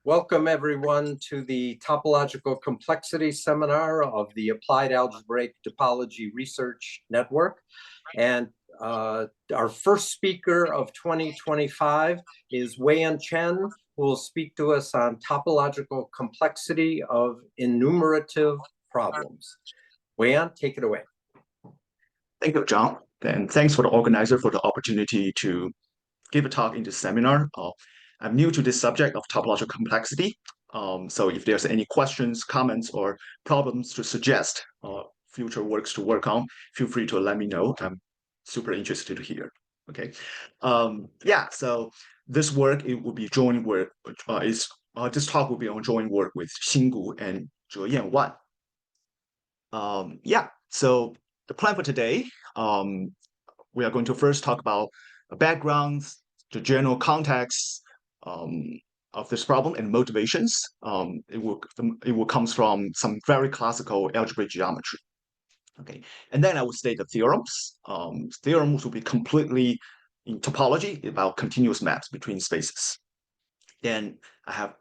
Welcome, everyone, to the Topological Complexity Seminar of the Applied Algebraic Topology Research Network. And our first speaker of 2025 is Weiyan Chen, who will speak to us on topological complexity of enumerative problems. Weiyan, take it away. Thank you, John. And thanks for the organizer for the opportunity to give a talk in this seminar. I'm new to this subject of topological complexity. So if there's any questions, comments, or problems to suggest, future works to work on, feel free to let me know. I'm super interested to hear. Okay. So this work, it will be joint work, this talk will be on joint work with Xing and Zheyan. So the plan for today, we are going to first talk about the background, the general context of this problem and motivations. It will comes from some very classical algebraic geometry. Okay, and then I will state the theorems. Theorems will be completely in topology about continuous maps between spaces. Then I have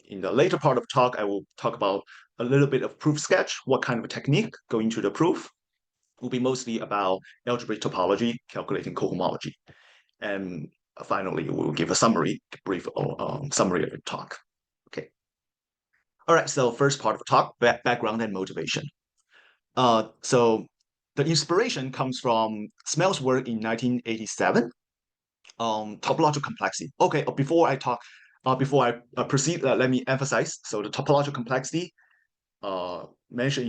in the later part of the talk, I will talk about a little bit of proof sketch, what kind of a technique go into the proof. Will be mostly about algebraic topology, calculating cohomology. And finally, we'll give a brief summary of the talk. Okay. All right, so first part of the talk, background and motivation. So the inspiration comes from Smale's work in 1987 on topological complexity. Okay, before I proceed, let me emphasize. So the topological complexity mentioned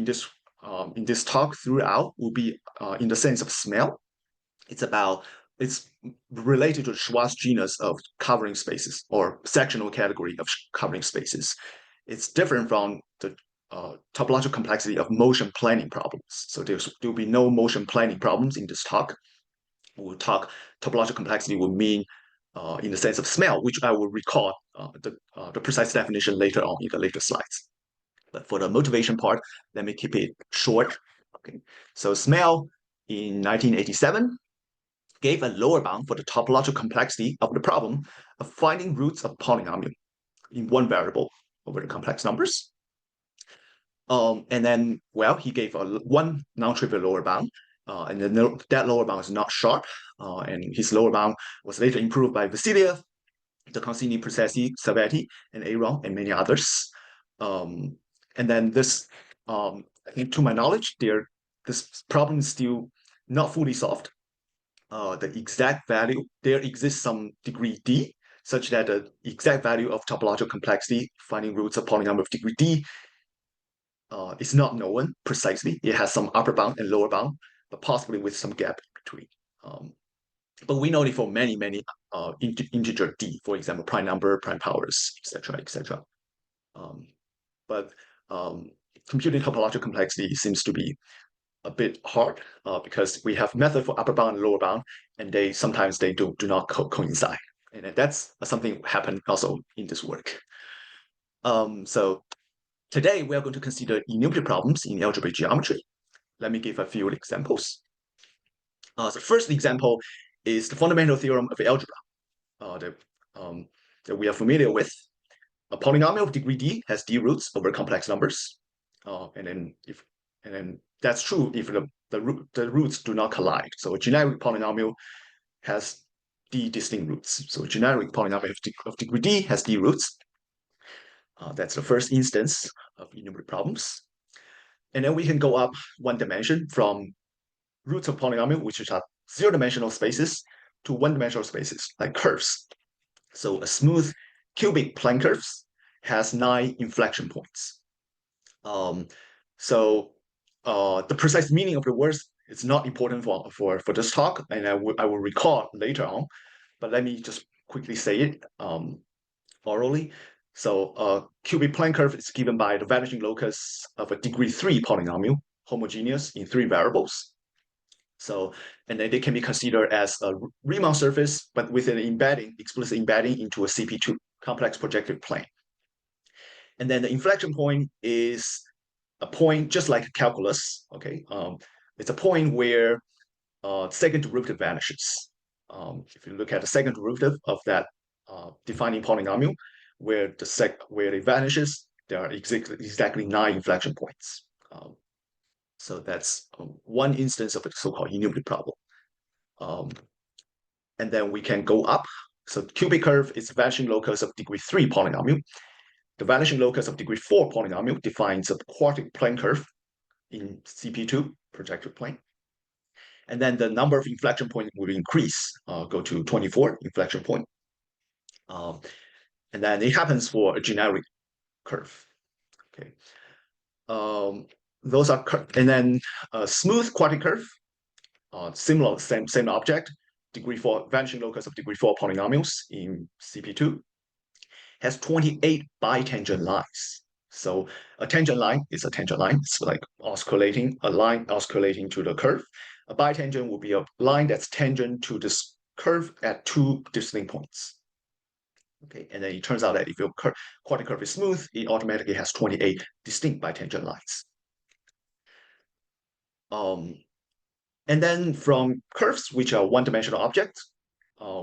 in this talk throughout will be in the sense of Smale. It's related to the Schwarz genus of covering spaces or sectional category of covering spaces. It's different from the topological complexity of motion planning problems. So there will be no motion planning problems in this talk. We'll talk topological complexity will mean in the sense of Smale, which I will record the precise definition later on in the later slides. But for the motivation part, let me keep it short. Okay, so Smale in 1987 gave a lower bound for the topological complexity of the problem of finding roots of polynomial in one variable over the complex numbers. And then, well, he gave one non-trivial lower bound, and then that lower bound is not sharp, and his lower bound was later improved by Vasiliev, De Concini, Processi, Salvetti, and Aaron, and many others. And then this, I think to my knowledge, this problem is still not fully solved. The exact value, there exists some degree d, such that the exact value of topological complexity, finding roots of polynomial of degree d, is not known precisely. It has some upper bound and lower bound, but possibly with some gap in between. But we know it for many integer d, for example, prime number, prime powers, etc., etc. But computing topological complexity seems to be a bit hard because we have method for upper bound and lower bound, and sometimes they do not coincide. And that's something happened also in this work. So today we are going to consider enumerative problems in algebraic geometry. Let me give a few examples. The first example is the fundamental theorem of algebra that we are familiar with. A polynomial of degree d has d roots over complex numbers, and then that's true if the roots do not collide. So a generic polynomial has d distinct roots. So a generic polynomial of degree d has d roots. That's the first instance of enumerative problems. And then we can go up one dimension from roots of polynomial, which are zero-dimensional spaces, to one-dimensional spaces, like curves. So a smooth cubic plane curve has 9 inflection points. So the precise meaning of the words is not important for this talk, and I will recall later on, but let me just quickly say it orally. So a cubic plane curve is given by the vanishing locus of a degree 3 polynomial, homogeneous in 3 variables. So, and then they can be considered as a Riemann surface, but with an explicit embedding into a CP2 complex projective plane. And then the inflection point is a point just like calculus. Okay, it's a point where second derivative vanishes. If you look at the second derivative of that defining polynomial, where it vanishes, there are exactly 9 inflection points. So that's one instance of the so-called enumerative problem. And then we can go up. So cubic curve is vanishing locus of degree 3 polynomial. The vanishing locus of degree 4 polynomial defines a quartic plane curve in CP2, projective plane. And then the number of inflection points will increase, go to 24 inflection point. And then it happens for a generic curve. Okay. Those are, and then a smooth quartic curve, similar, same object, degree 4, vanishing locus of degree 4 polynomials in CP2, has 28 bitangent lines. So a tangent line is a tangent line. It's like oscillating, a line oscillating to the curve. A bitangent will be a line that's tangent to this curve at 2 distinct points. Okay, and then it turns out that if your quartic curve is smooth, it automatically has 28 distinct bitangent lines. And then from curves, which are one-dimensional objects,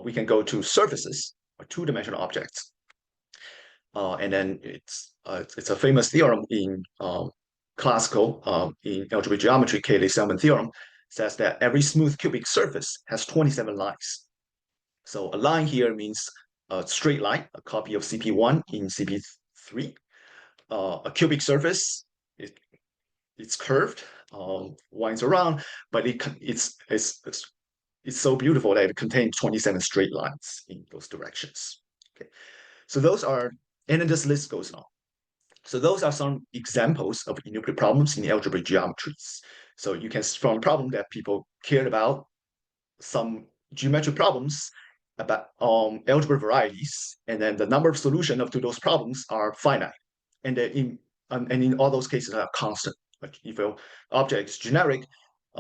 we can go to surfaces, or two-dimensional objects. And then it's a famous theorem in classical, in algebraic geometry, Cayley-Selman theorem, says that every smooth cubic surface has 27 lines. So a line here means a straight line, a copy of CP1 in CP3. A cubic surface, it's curved, winds around, but it's so beautiful that it contains 27 straight lines in those directions. Okay, so those are, and then this list goes on. So those are some examples of enumerative problems in the algebraic geometries. So you can, from a problem that people cared about, some geometric problems about algebra varieties, and then the number of solutions to those problems are finite, and in all those cases are constant. Like if your object is generic,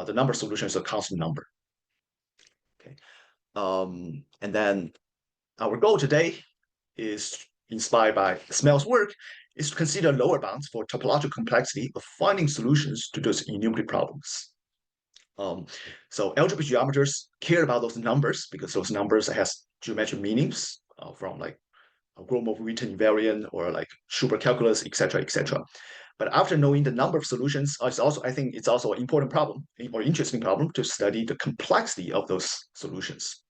the number of solutions is a constant number. Okay, and then our goal today is inspired by Smale's work, is to consider lower bounds for topological complexity of finding solutions to those enumerative problems. So algebraic geometers care about those numbers because those numbers has geometric meanings from like Gromov-Witten invariant or like Schubert calculus, etc., etc. But after knowing the number of solutions, I think it's also an important problem or interesting problem to study the complexity of those solutions,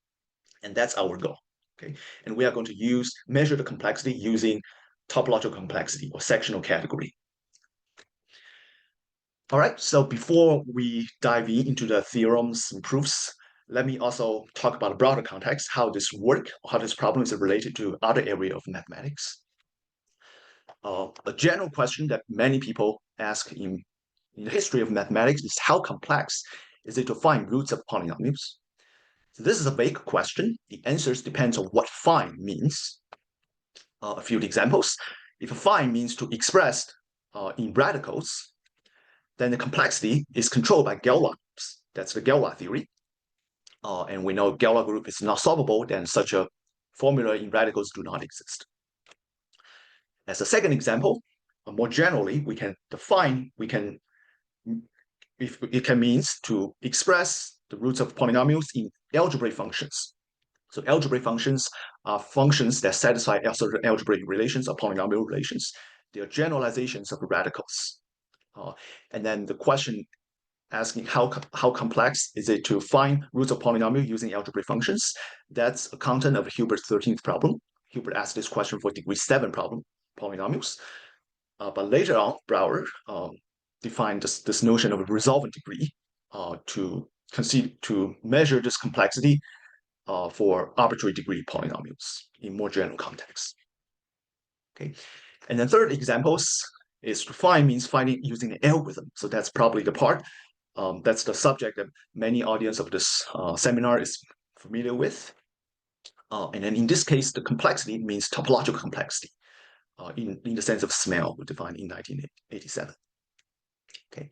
and that's our goal. Okay, and we are going to measure the complexity using topological complexity or sectional category. All right, so before we dive into the theorems and proofs, let me also talk about a broader context, how this problem is related to other area of mathematics. A general question that many people ask in the history of mathematics is how complex is it to find roots of polynomials? So this is a vague question. The answers depends on what fine means. A few examples. If a fine means to express in radicals, then the complexity is controlled by Galois groups. That's the Galois theory. And we know Galois group is not solvable, then such a formula in radicals do not exist. As a second example, more generally, if it can means to express the roots of polynomials in algebraic functions. So algebraic functions are functions that satisfy certain algebraic relations or polynomial relations. They are generalizations of radicals. And then the question asking how complex is it to find roots of polynomial using algebraic functions? That's a content of Hilbert's 13th problem. Hilbert asked this question for degree 7 polynomials. But later on, Brouwer defined this notion of a resolvent degree to measure this complexity for arbitrary degree polynomials in more general context. Okay, and then third examples is to find means finding using an algorithm. So that's probably the part. That's the subject that many audience of this seminar is familiar with. And then in this case, the complexity means topological complexity in the sense of Smale, defined in 1987. Okay,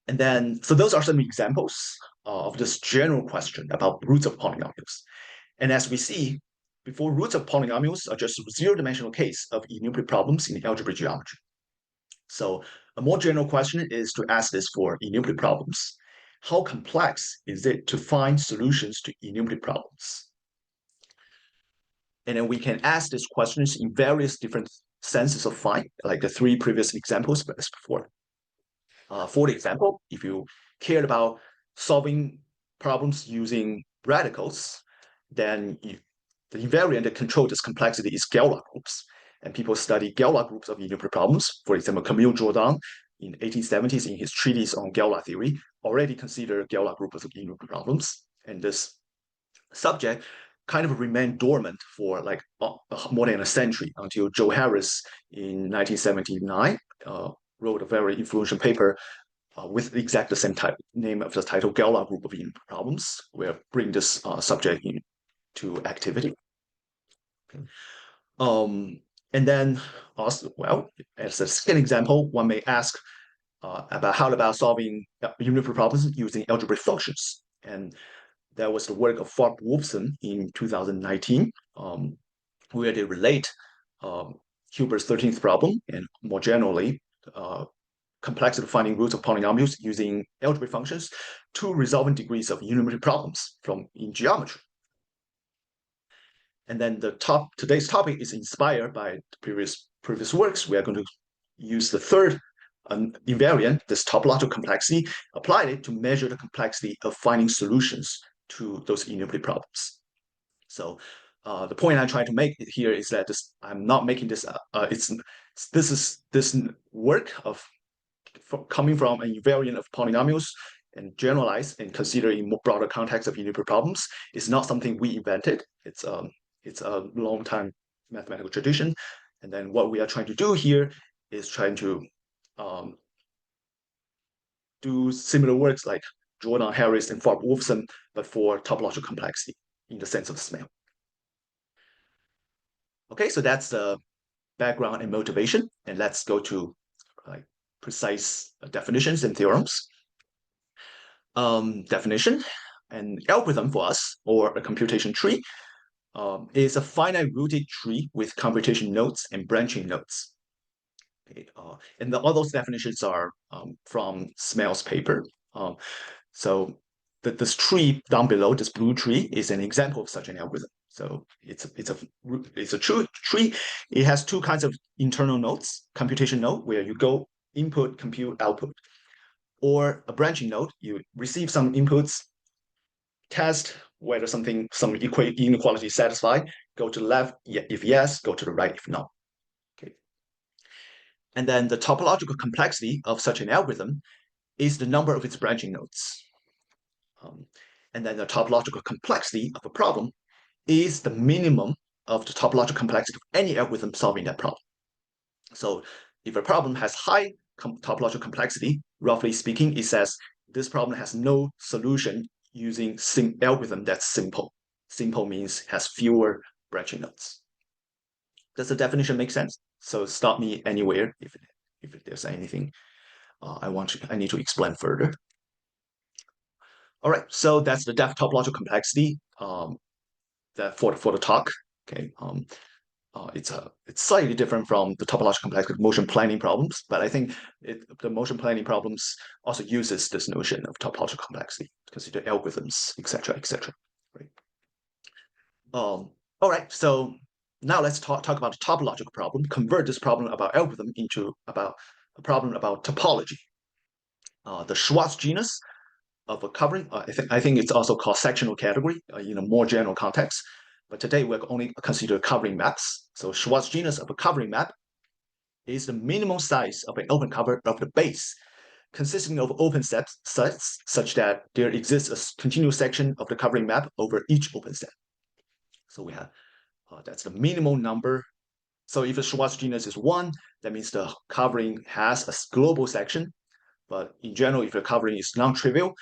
and then so those are some examples of this general question about roots of polynomials. And as we see, before roots of polynomials are just zero-dimensional case of enumerative problems in algebraic geometry. So a more general question is to ask this for enumerative problems. How complex is it to find solutions to enumerative problems? And then we can ask these questions in various different senses of find, like the 3 previous examples as before. For the example, if you cared about solving problems using radicals, then the invariant that control this complexity is Galois groups. And people study Galois groups of unitary problems. For example, Camille Jordan in 1870s in his treatise on Galois theory already considered Galois groups of unitary problems. And this subject kind of remained dormant for like more than a century until Joe Harris in 1979 wrote a very influential paper with exactly the same name of the title, Galois group of unitary problems, where bring this subject into activity. Okay. And then also, well, as a second example, one may ask about solving unitary problems using algebraic functions. And that was the work of Wolfson in 2019, where they relate Hilbert's 13th problem and more generally complexity of finding roots of polynomials using algebraic functions to resolving degrees of unitary problems in geometry. And then today's topic is inspired by the previous works. We are going to use the third invariant, this topological complexity, applied it to measure the complexity of finding solutions to those unitary problems. So the point I'm trying to make here is that I'm not making this. This work of coming from an invariant of polynomials and generalized and considered in more broader context of unitary problems is not something we invented. It's a long time mathematical tradition. And then what we are trying to do here is trying to do similar works like Jordan, Harris, and Wolfson, but for topological complexity in the sense of Smale. Okay, so that's the background and motivation. And let's go to precise definitions and theorems. Definition: an algorithm for us, or a computation tree, is a finite rooted tree with computation nodes and branching nodes. Okay, and all those definitions are from Smale's paper. So this tree down below, this blue tree, is an example of such an algorithm. So it's a true tree. It has 2 kinds of internal nodes: computation node, where you go input, compute, output, or a branching node. You receive some inputs, test whether some inequality is satisfied. Go to the left if yes, go to the right if no. Okay. And then the topological complexity of such an algorithm is the number of its branching nodes. And then the topological complexity of a problem is the minimum of the topological complexity of any algorithm solving that problem. So if a problem has high topological complexity, roughly speaking, it says this problem has no solution using algorithm that's simple. Simple means has fewer branching nodes. Does the definition make sense? So stop me anywhere if there's anything I need to explain further. All right, so that's the topological complexity that for the talk. Okay, it's slightly different from the topological complexity of motion planning problems, but I think the motion planning problems also uses this notion of topological complexity to consider algorithms, etc., etc. Right. All right, so now let's talk about the topological problem. Convert this problem about algorithm into a problem about topology. The Schwarz genus of a covering, I think it's also called sectional category in a more general context. But today we're only consider covering maps. So Schwarz genus of a covering map is the minimum size of an open cover of the base, consisting of open sets such that there exists a continuous section of the covering map over each open set. So we have that's the minimal number. So if the Schwarz genus is 1, that means the covering has a global section. But in general, if the covering is non-trivial,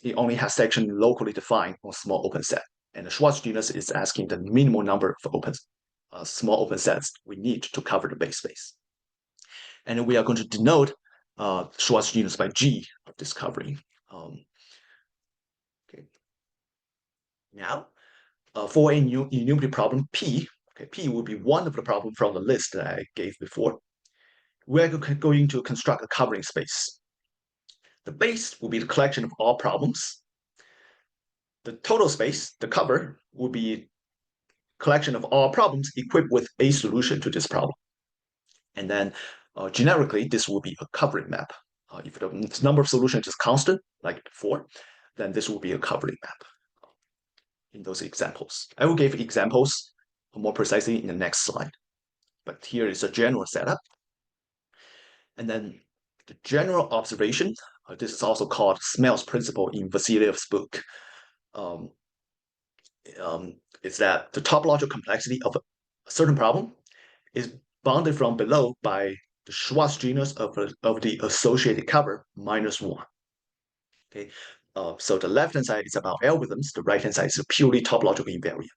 it only has section locally defined on small open set. And the Schwarz genus is asking the minimal number of small open sets we need to cover the base space. And then we are going to denote Schwarz genus by G of this covering. Okay. Now, for a enumerative problem P, okay, P will be one of the problems from the list that I gave before. We're going to construct a covering space. The base will be the collection of all problems. The total space, the cover, will be collection of all problems equipped with a solution to this problem. And then generically, this will be a covering map. If the number of solutions is constant, like before, then this will be a covering map in those examples. I will give examples more precisely in the next slide. But here is a general setup. And then the general observation, this is also called Smale's principle in Vasiliev's book, is that the topological complexity of a certain problem is bounded from below by the Schwarz genus of the associated cover -1. Okay, so the left-hand side is about algorithms, the right-hand side is a purely topological invariant.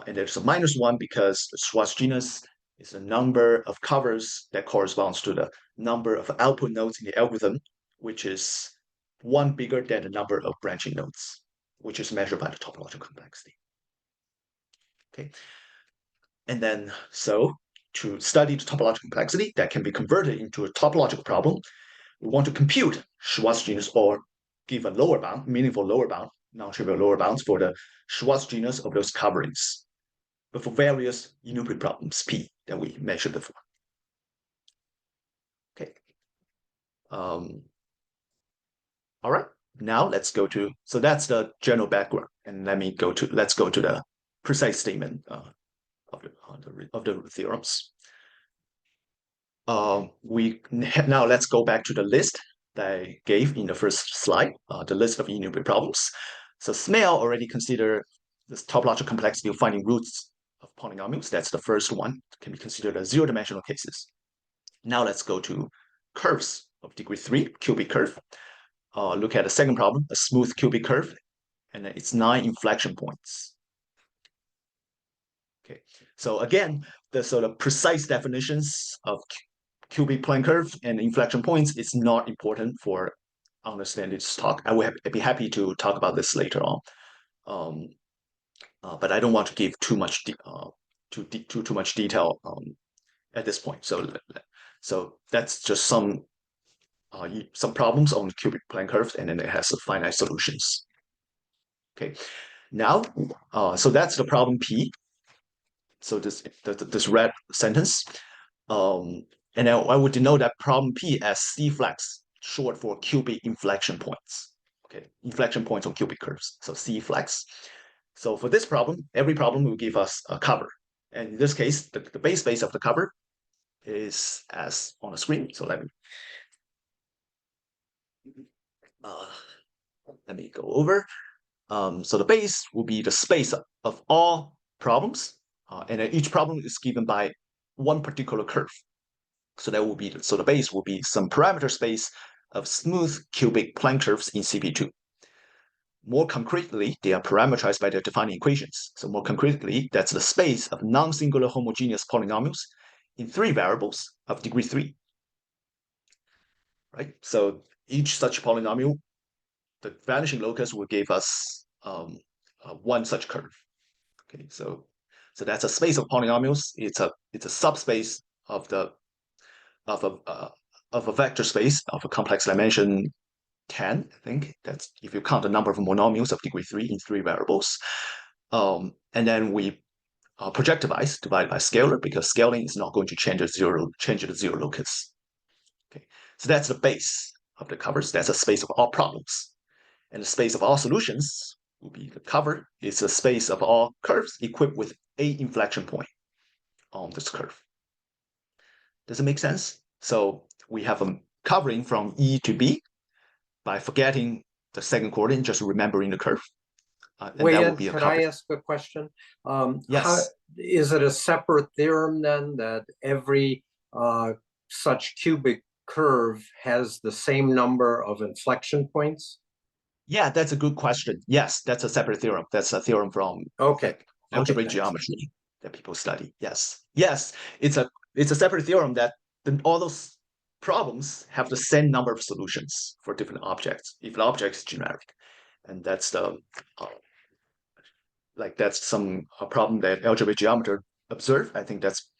And there's a -1 because the Schwarz genus is the number of covers that corresponds to the number of output nodes in the algorithm, which is one bigger than the number of branching nodes, which is measured by the topological complexity. Okay, and then so to study the topological complexity that can be converted into a topological problem, we want to compute Schwarz genus or give a lower bound, meaningful lower bound, non-trivial lower bounds for the Schwarz genus of those coverings, but for various enumerative problems P that we mentioned before. Okay. All right. Now let's go to, so that's the general background, and let's go to the precise statement of the theorems. Now let's go back to the list that I gave in the first slide, the list of enumerative problems. So Smale already considered this topological complexity of finding roots of polynomials. That's the first one, can be considered as zero-dimensional cases. Now let's go to curves of degree 3, cubic curve. Look at the second problem, a smooth cubic curve, and it's 9 inflection points. Okay, so again, the sort of precise definitions of cubic plane curve and inflection points is not important for understanding this talk. I will be happy to talk about this later on, but I don't want to give too much too much detail at this point. So that's just some problems on cubic plane curves, and then it has finite solutions. Okay, now so that's the problem P. So this red sentence, and I would denote that problem P as C flex, short for cubic inflection points. Okay, inflection points on cubic curves. So C flex. So for this problem, every problem will give us a cover, and in this case, the base space of the cover is as on the screen. So let me go over. So the base will be the space of all problems, and each problem is given by one particular curve. So that will be, so the base will be some parameter space of smooth cubic plane curves in CP2. More concretely, they are parameterized by their defining equations. So more concretely, that's the space of non-singular homogeneous polynomials in 3 variables of degree 3. Right? So each such polynomial, the vanishing locus will give us one such curve. Okay, so that's a space of polynomials. It's a subspace of a vector space of a complex dimension 10. I think that's if you count the number of monomials of degree 3 in 3 variables, and then we projectivize divided by scalar, because scaling is not going to change the zero locus. Okay, so that's the base of the covers. That's a space of all problems. And the space of all solutions will be the cover. It's a space of all curves equipped with a inflection point on this curve. Does it make sense? So we have a covering from E to B by forgetting the second coordinate, just remembering the curve. Weiyan, can I ask a question? Yes. Is it a separate theorem then that every such cubic curve has the same number of inflection points? Yeah, that's a good question. Yes, that's a separate theorem. That's a theorem from algebraic geometry that people study. Yes, it's a separate theorem that all those problems have the same number of solutions for different objects if the object is generic, and that's the that's some problem that algebraic geometers observe. I think that's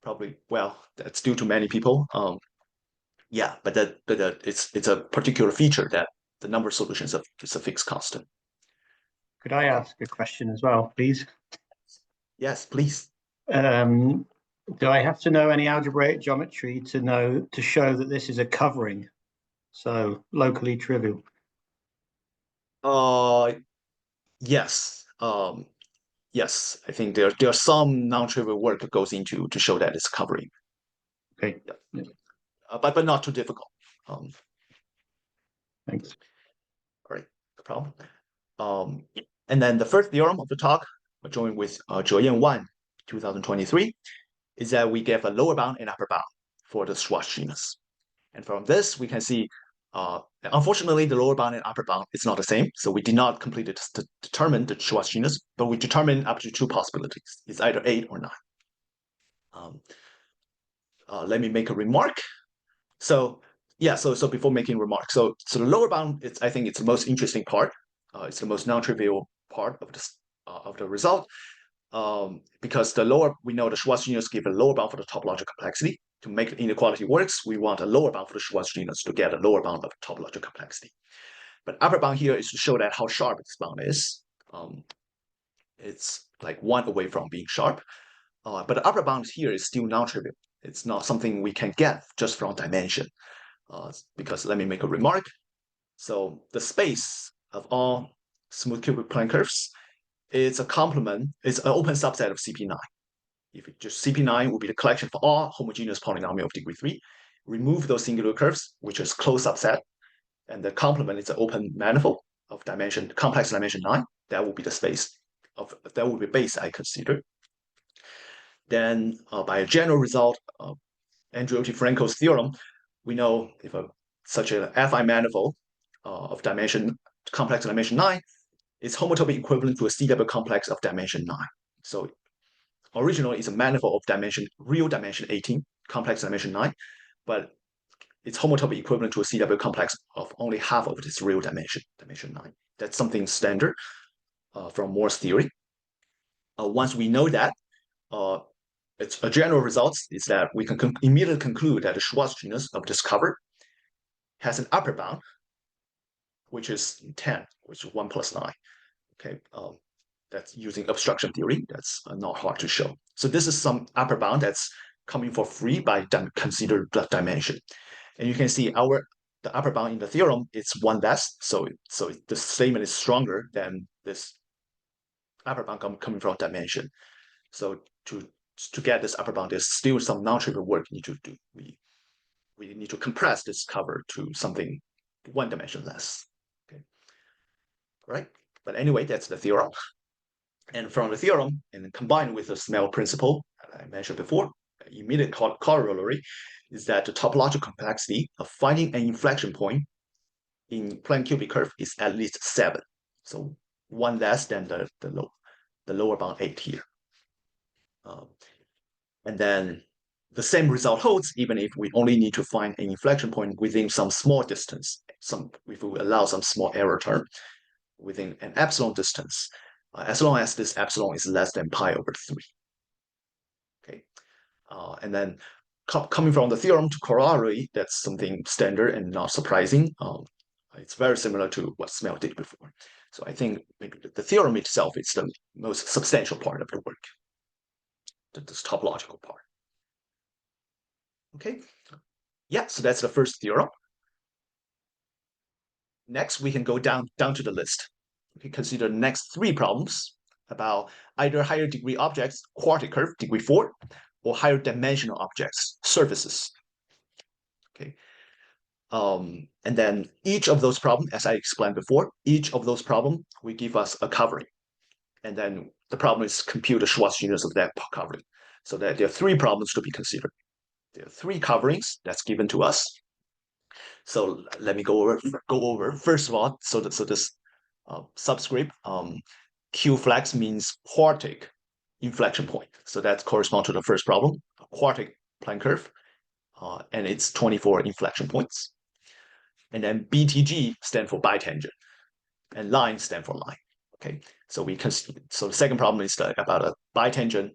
probably, well, that's due to many people. Yeah, but it's a particular feature that the number of solutions is a fixed constant. Could I ask a question as well, please? Yes, please. Do I have to know any algebraic geometry to show that this is a covering? So locally trivial. Yes. Yes, I think there's some non-trivial work that goes into to show that it's covering. Okay. Yeah. But not too difficult. Thanks. All right, no problem. And then the first theorem of the talk, joined with Zheyan 2023, is that we give a lower bound and upper bound for the Schwarz genus. And from this, we can see, unfortunately, the lower bound and upper bound is not the same. So we did not completely determine the Schwarz genus, but we determined up to two possibilities. It's either 8 or 9. Let me make a remark. So yeah, so before making a remark, so the lower bound, I think it's the most interesting part. It's the most non-trivial part of the result. Because we know the Schwarz genus give a lower bound for the topological complexity. To make the inequality works, we want a lower bound for the Schwarz genus to get a lower bound of topological complexity. But upper bound here is to show that how sharp this bound is. It's like 1 away from being sharp. But the upper bound here is still non-trivial. It's not something we can get just from dimension. Because let me make a remark. So the space of all smooth cubic plane curves, it's a complement, it's an open subset of CP9. If it just CP9 will be the collection for all homogeneous polynomial of degree 3, remove those singular curves, which is closed subset, and the complement is an open manifold of complex dimension 9. That will be the space that will be base I consider. Then by a general result of Andrew Franco's theorem, we know if such a Fi manifold of complex dimension 9 is homotopy equivalent to a CW complex of dimension 9. So originally it's a manifold of real dimension 18, complex dimension 9, but it's homotopy equivalent to a CW complex of only half of this real dimension 9. That's something standard from Moore's theory. Once we know that, it's a general result is that we can immediately conclude that the Schwarz genus of this cover has an upper bound, which is 10, which is 1 plus 9. Okay, that's using obstruction theory. That's not hard to show. So this is some upper bound that's coming for free by consider the dimension. And you can see the upper bound in the theorem is 1 less. So the statement is stronger than this upper bound coming from dimension. So to get this upper bound, there's still some non-trivial work we need to do. We need to compress this cover to something 1 dimension less. Okay, all right. But anyway, that's the theorem. And from the theorem, and combined with the Smale principle that I mentioned before, immediate corollary is that the topological complexity of finding an inflection point in plane cubic curve is at least 7. So 1 less than the lower bound 8 here. And then the same result holds even if we only need to find an inflection point within some small distance, if we allow some small error term within an epsilon distance, as long as this epsilon is less than pi over 3. Okay, and then coming from the theorem to corollary, that's something standard and not surprising. It's very similar to what Smale did before. So I think maybe the theorem itself is the most substantial part of the work, this topological part. Okay, yeah, so that's the first theorem. Next, we can go down to the list. We can consider the next 3 problems about either higher degree objects, quartic curve, degree 4, or higher dimensional objects, surfaces. Okay. And then each of those problems, as I explained before, each of those problems will give us a covering. And then the problem is compute the Schwarz genus of that covering. So that there are 3 problems to be considered. There are 3 coverings that's given to us. So let me go over first of all. So this subscript Q flex means quartic inflection point. So that corresponds to the first problem, a quartic plane curve, and it's 24 inflection points. And then BTG stand for bitangent, and line stand for line. Okay, so so the second problem is about a bitangent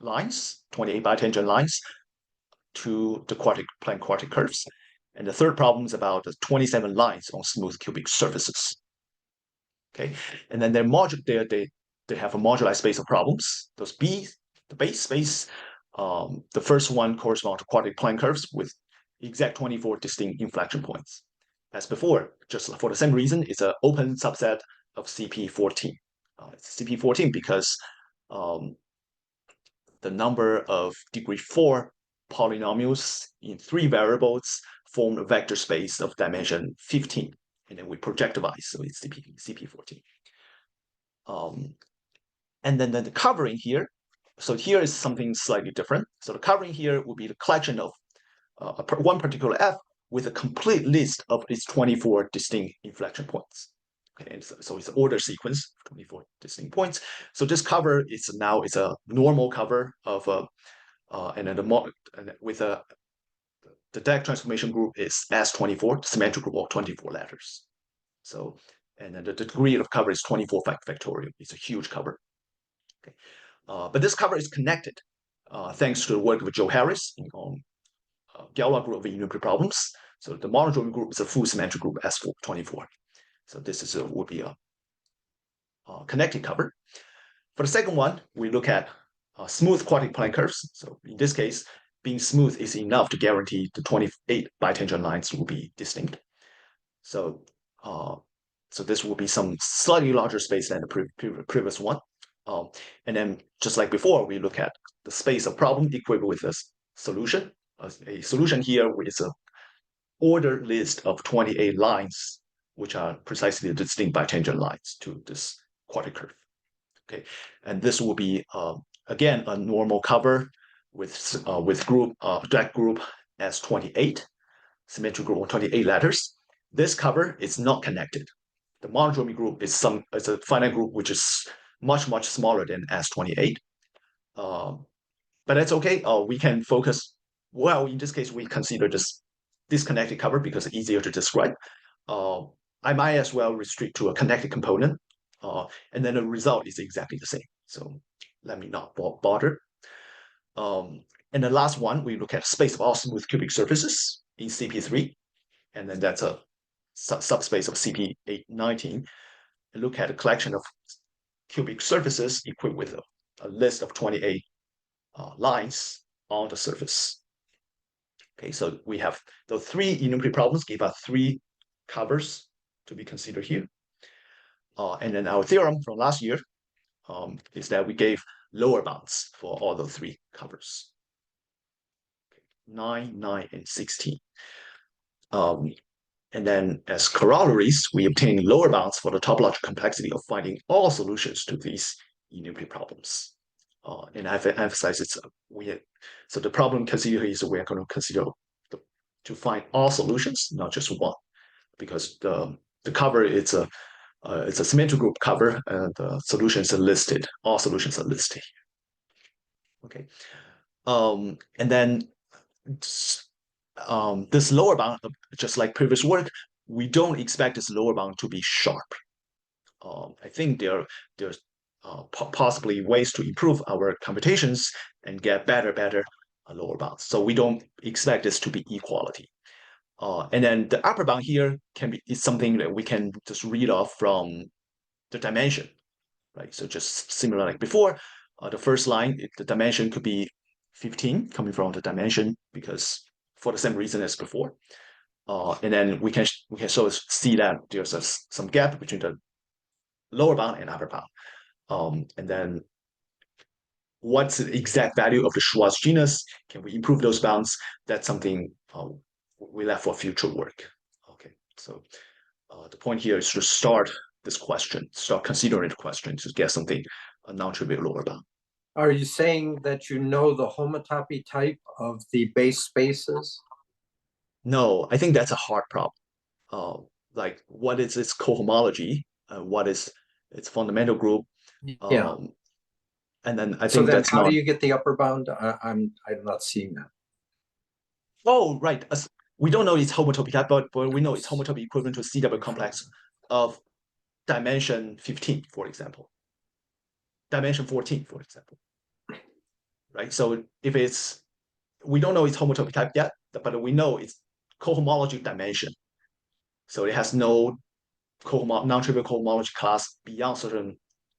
lines, 28 bitangent lines to the plane quartic curves. And the third problem is about the 27 lines on smooth cubic surfaces. Okay, and then their they have a moduli space of problems. Those B, the base space, the first one corresponds to quadratic plane curves with exact 24 distinct inflection points. As before, just for the same reason, it's an open subset of CP14. It's CP14 because the number of degree 4 polynomials in 3 variables form a vector space of dimension 15, and then we projectivize, so it's CP14. And then the covering here, so here is something slightly different. So the covering here will be the collection of one particular F with a complete list of its 24 distinct inflection points. Okay, and so it's an order sequence, 24 distinct points. So this cover is now a normal cover of and then the deck transformation group is S24, the symmetric group of 24 letters. So and then the degree of cover is 24 factorial. It's a huge cover. Okay, but this cover is connected thanks to the work of Joe Harris on Galois group of unitary problems. So the monodromy group is a full symmetric group S24. So this would be a connected cover. For the second one, we look at smooth quadratic plane curves. So in this case, being smooth is enough to guarantee the 28 bitangent lines will be distinct. So this will be some slightly larger space than the previous one. And then just like before, we look at the space of problem equivalent with a solution. A solution here is an ordered list of 28 lines, which are precisely the distinct bitangent lines to this quadratic curve. Okay, and this will be again a normal cover with group deck group S28, symmetric group of 28 letters. This cover is not connected. The monodromy group is a finite group which is much smaller than S28. But that's okay. We can focus. Well, in this case, we consider this disconnected cover because it's easier to describe. I might as well restrict to a connected component, and then the result is exactly the same. So let me not bother. And the last one, we look at space of all smooth cubic surfaces in CP3, and then that's a subspace of CP819. And look at a collection of cubic surfaces equipped with a list of 28 lines on the surface. Okay, so we have the 3 enumerative problems give us 3 covers to be considered here. And then our theorem from last year is that we gave lower bounds for all the 3 covers. 9, 9, and 16. And then as corollaries, we obtain lower bounds for the topological complexity of finding all solutions to these enumerative problems. And I've emphasized so the problem considered here is we're going to consider to find all solutions, not just one, because the cover it's a symmetric group cover, and the solutions are listed. All solutions are listed. Okay, and then this lower bound, just like previous work, we don't expect this lower bound to be sharp. I think there's possibly ways to improve our computations and get better lower bounds. So we don't expect this to be equality. And then the upper bound here is something that we can just read off from the dimension, right? So just similar like before, the first line, the dimension could be 15 coming from the dimension because for the same reason as before. And then we can sort of see that there's some gap between the lower bound and upper bound. And then what's the exact value of the Schwarz genus? Can we improve those bounds? That's something we left for future work. Okay, so the point here is to start considering the question to get something a non-trivial lower bound. Are you saying that you know the homotopy type of the base spaces? No, I think that's a hard problem. Like what is its cohomology? What is its fundamental group? Yeah. And then I So think then that's how not. do you get the upper bound? I'm not seeing that. Oh, right. We don't know its homotopy type, but we know its homotopy equivalent to a C-double complex of dimension 15, for example. Dimension 14, for example. Right. So if we don't know its homotopy type yet, but we know its cohomology dimension. So it has no non-trivial cohomology class beyond certain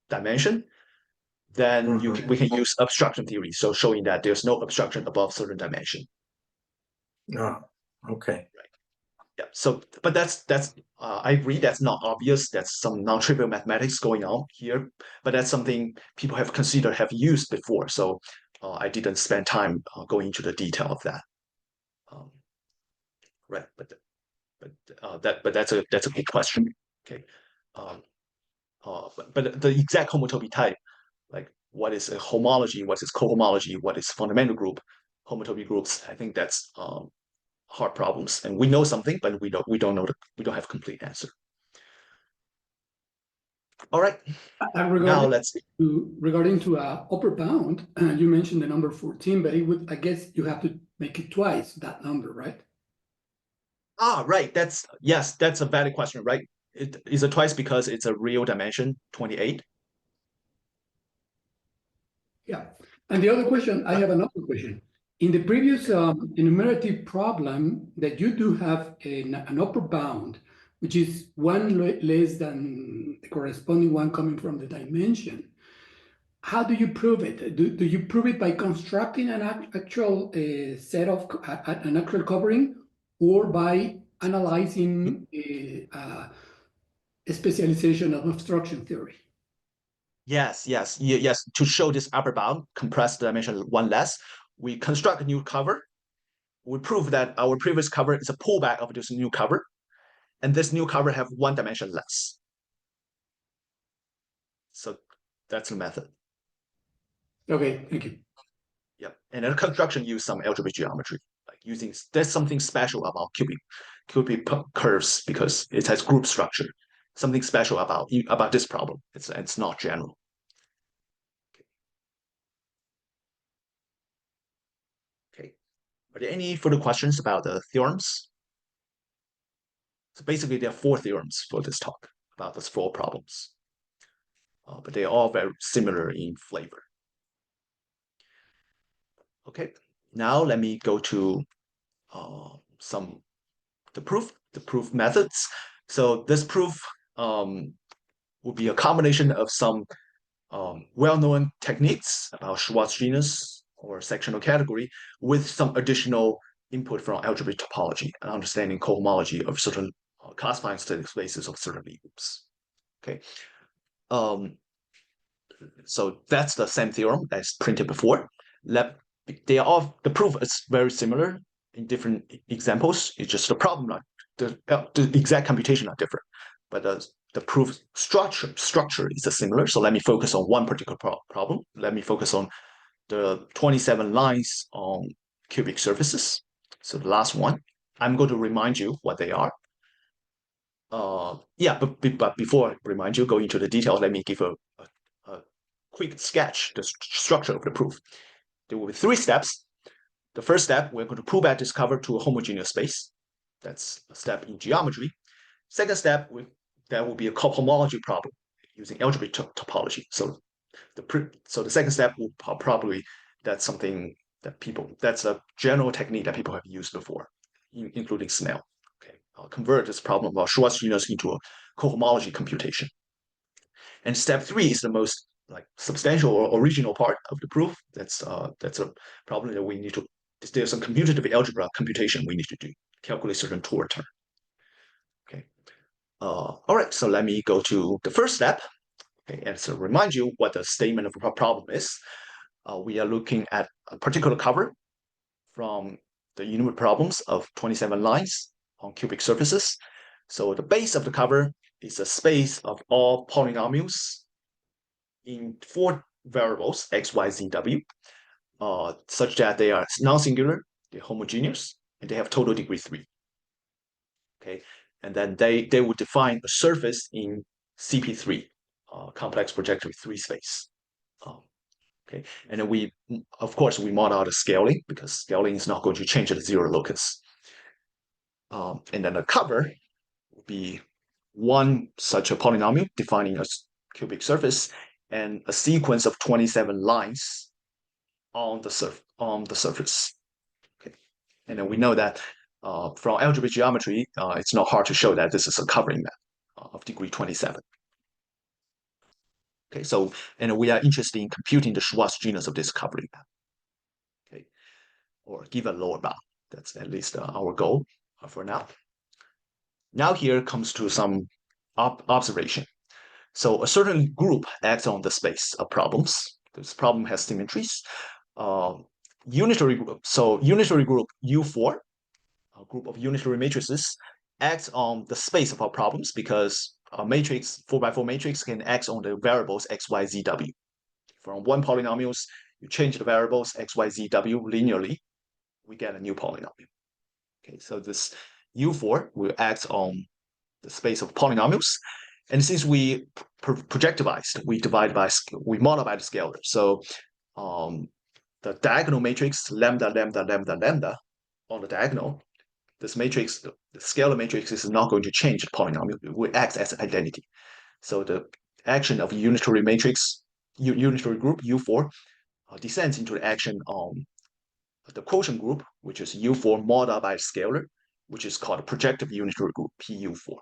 dimension. then we can use obstruction theory, so showing that there's no obstruction above certain dimension. Oh, okay. Yeah. So, but that's I agree that's not obvious. That's some non-trivial mathematics going on here, but that's something people have considered, have used before. So I didn't spend time going into the detail of that. Right, but that's a good question. Okay. But the exact homotopy type, like what is a homology, what is cohomology, what is fundamental group, homotopy groups, I think that's hard problems, and we know something, but we don't know we don't have complete answer. All right. Now let's see. Regarding to upper bound, you mentioned the number 14, but it would, I guess you have to make it twice that number, right? Right. Yes, that's a valid question, right? It is a twice because it's a real dimension, 28. Yeah. And the other question, I have another question. In the previous enumerative problem, that you do have an upper bound, which is one less than the corresponding one coming from the dimension. How do you prove it? Do you prove it by constructing an actual set of an actual covering, or by analyzing a specialization of obstruction theory? Yes. To show this upper bound, compress the dimension one less, we construct a new cover. We prove that our previous cover is a pullback of this new cover, and this new cover have one dimension less. So that's the method. Okay, thank you. Yeah, and then construction use some algebraic geometry, like using there's something special about cubic curves because it has group structure. Something special about this problem. It's not general. Okay. Are there any further questions about the theorems? So basically, there are 4 theorems for this talk about those 4 problems, but they are all very similar in flavor. Okay, now let me go to the proof methods. So this proof will be a combination of some well-known techniques about Schwarz genus or sectional category with some additional input from algebraic topology and understanding cohomology of certain classifying static spaces of certain groups. Okay. So that's the same theorem as printed before. The proof is very similar in different examples. It's just the problem, the exact computation are different, but the proof structure is similar. So let me focus on one particular problem. Let me focus on the 27 lines on cubic surfaces. So the last one, I'm going to remind you what they are. But before I remind you, go into the details, let me give a quick sketch, the structure of the proof. There will be 3 steps. The first step, we're going to pull back this cover to a homogeneous space. That's a step in geometry. Second step, that will be a cohomology problem using algebraic topology. So the second step will probably, that's a general technique that people have used before, including Smale. Okay, I'll convert this problem of Schwarz genus into a cohomology computation. And step 3 is the most substantial or original part of the proof. That's a problem that we need to. There's some commutative algebra computation we need to do, calculate certain Tor term. Okay. All right. So let me go to the first step. Okay, and so remind you what the statement of the problem is. We are looking at a particular cover from the enumerative problems of 27 lines on cubic surfaces. So the base of the cover is a space of all polynomials in 4 variables, x, y, z, w, such that they are non-singular, they're homogeneous, and they have total degree 3. Okay, and then they would define a surface in CP3, complex projective 3 space. Okay, and then we model out the scaling because scaling is not going to change at the 0 locus. And then the cover would be one such a polynomial defining a cubic surface and a sequence of 27 lines on the surface. Okay, and then we know that from algebraic geometry, it's not hard to show that this is a covering map of degree 27. Okay, so and we are interested in computing the Schwarz genus of this covering map. Okay, or give a lower bound. That's at least our goal for now. Now here comes to some observation. So a certain group acts on the space of problems. This problem has symmetries. Unitary group. So unitary group U4, a group of unitary matrices, acts on the space of our problems because a matrix 4x4 matrix can act on the variables x, y, z, w. From one polynomials, you change the variables x, y, z, w linearly, we get a new polynomial. Okay, so this U4 will act on the space of polynomials. And since we projectivized, we multiply the scalar. So the diagonal matrix lambda, lambda, lambda, lambda on the diagonal, this matrix, the scalar matrix is not going to change the polynomial. It will act as identity. So the action of unitary matrix, unitary group U4 descends into the action on the quotient group, which is U4 multiplied by scalar, which is called a projective unitary group, PU4.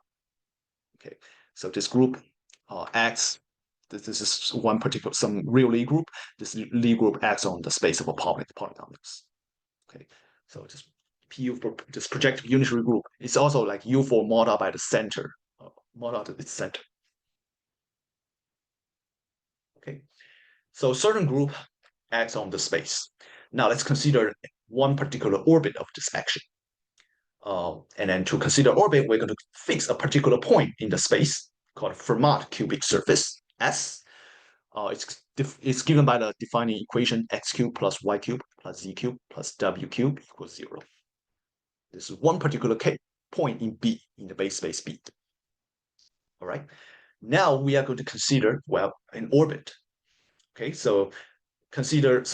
Okay, so this group acts, this is one particular, some real Lie group. This Lie group acts on the space of a polynomials. Okay, so this PU4, this projective unitary group, is also like U4 multiplied by the center, multiplied its center. Okay, so a certain group acts on the space. Now let's consider one particular orbit of this action. And then to consider orbit, we're going to fix a particular point in the space called Fermat cubic surface, S. It's given by the defining equation x cubed plus y cubed plus z cubed plus w cubed equals 0. This is one particular point in B, in the base space B. All right. Now we are going to consider, well, an orbit. Okay, so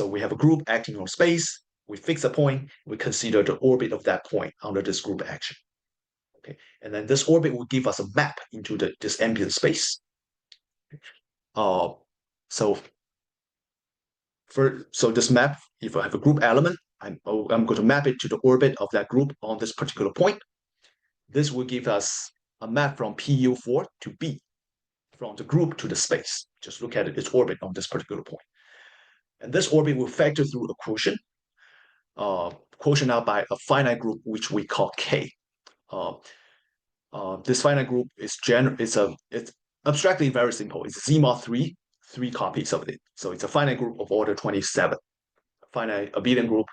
we have a group acting on space. We fix a point, we consider the orbit of that point under this group action. Okay, and then this orbit will give us a map into this ambient space. So this map, if I have a group element, I'm going to map it to the orbit of that group on this particular point. This will give us a map from PU4 to B, from the group to the space. Just look at its orbit on this particular point. And this orbit will factor through a quotient, quotient out by a finite group, which we call K. This finite group is it's abstractly very simple. It's Z mod 3 copies of it. So it's a finite group of order 27. Finite abelian group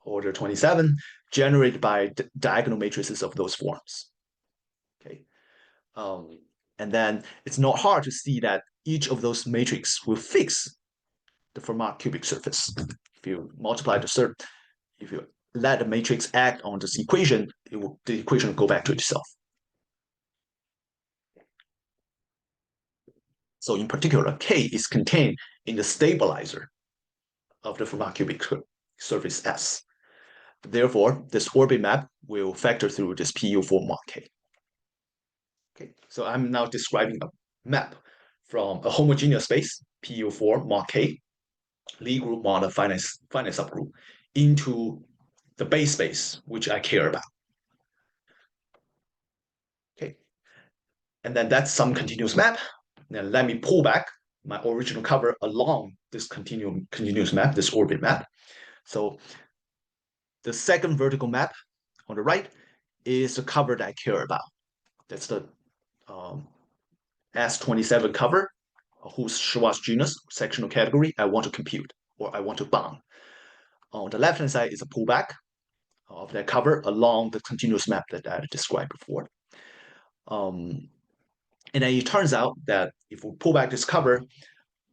order 27 generated by diagonal matrices of those forms. Okay. And then it's not hard to see that each of those matrices will fix the Fermat cubic surface. If you multiply if you let the matrix act on this equation, the equation will go back to itself. So in particular, K is contained in the stabilizer of the Fermat cubic surface S. Therefore, this orbit map will factor through this PU4 mod K. Okay, so I'm now describing a map from a homogeneous space, PU4 mod K, Lie group mod a finite subgroup, into the base space, which I care about. Okay, and then that's some continuous map. Then let me pull back my original cover along this continuous map, this orbit map. So the second vertical map on the right is the cover that I care about. That's the S27 cover, whose Schwarz genus, sectional category, I want to compute, or I want to bound. On the left-hand side is a pullback of that cover along the continuous map that I described before. And then it turns out that if we pull back this cover,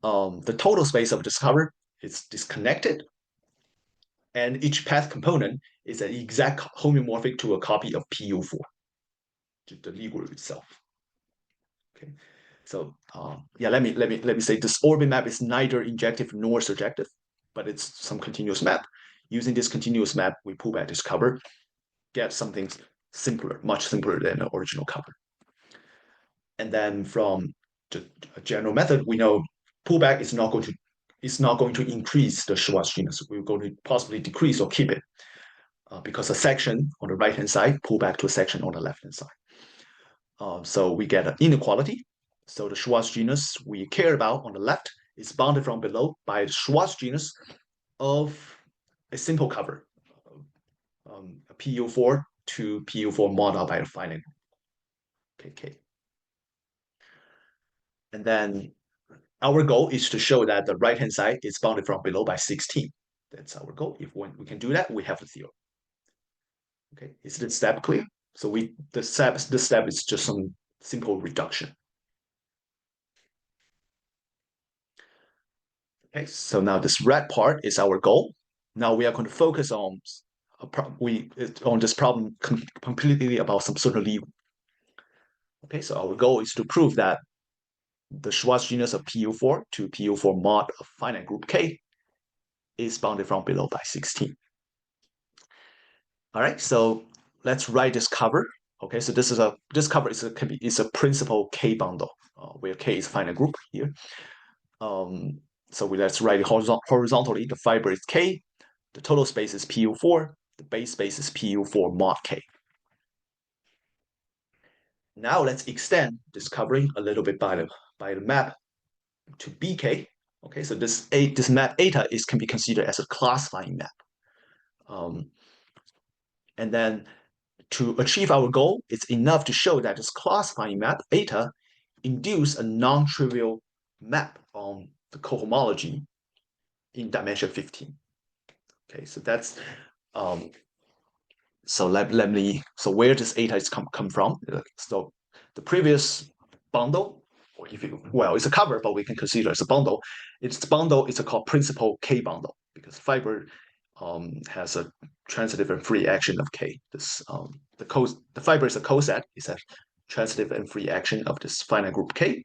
the total space of this cover is disconnected, and each path component is an exact homeomorphic to a copy of PU4, to the Lie group itself. Okay, so yeah, let me say this orbit map is neither injective nor surjective, but it's some continuous map. Using this continuous map, we pull back this cover, get something simpler, much simpler than the original cover. And then from the general method, we know pullback is not going to increase the Schwarz genus. We're going to possibly decrease or keep it because a section on the right-hand side pull back to a section on the left-hand side. So we get an inequality So the Schwarz genus we care about on the left is bounded from below by the Schwarz genus of a simple cover, PU4 to PU4 modeled by a finite group, KK. And then our goal is to show that the right-hand side is bounded from below by 16. That's our goal. If we can do that, we have the theorem. Okay, is this step clear? So this step is just some simple reduction. Okay, so now this red part is our goal. Now we are going to focus on this problem completely about some sort of legal. Okay, so our goal is to prove that the Schwarz genus of PU4 to PU4 mod of finite group K is bounded from below by 16. All right, so let's write this cover. Okay, so this cover is a principal K bundle where K is a finite group here. So let's write it horizontally. The fiber is K, the total space is PU4, the base space is PU4 mod K. Now let's extend this covering a little bit by the map to BK. Okay, so this map eta can be considered as a classifying map. And then to achieve our goal, it's enough to show that this classifying map eta induce a non-trivial map on the cohomology in dimension 15. Okay, so that's so where does eta come from? So the previous bundle, or it's a cover, but we can consider as a bundle. It's called principal K bundle because fiber has a transitive and free action of K. The fiber is a coset. It's a transitive and free action of this finite group K.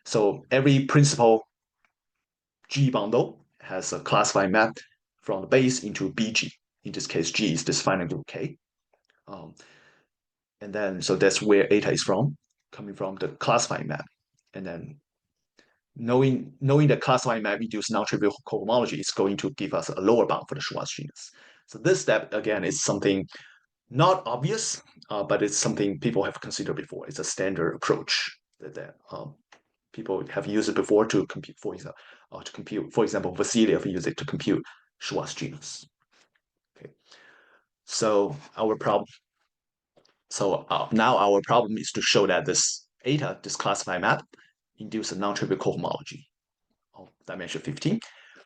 So every principal G bundle has a classified map from the base into BG. In this case, G is this finite group K. And then, so that's where eta is coming from the classifying map. And then knowing that classifying map induces non-trivial cohomology is going to give us a lower bound for the Schwarz genus. So this step, again, is something not obvious, but it's something people have considered before. It's a standard approach that people have used it before to compute, for example, Vasiliev used it to compute Schwarz genus. Okay, so now our problem is to show that this eta, this classified map, induce a non-trivial cohomology of dimension 15.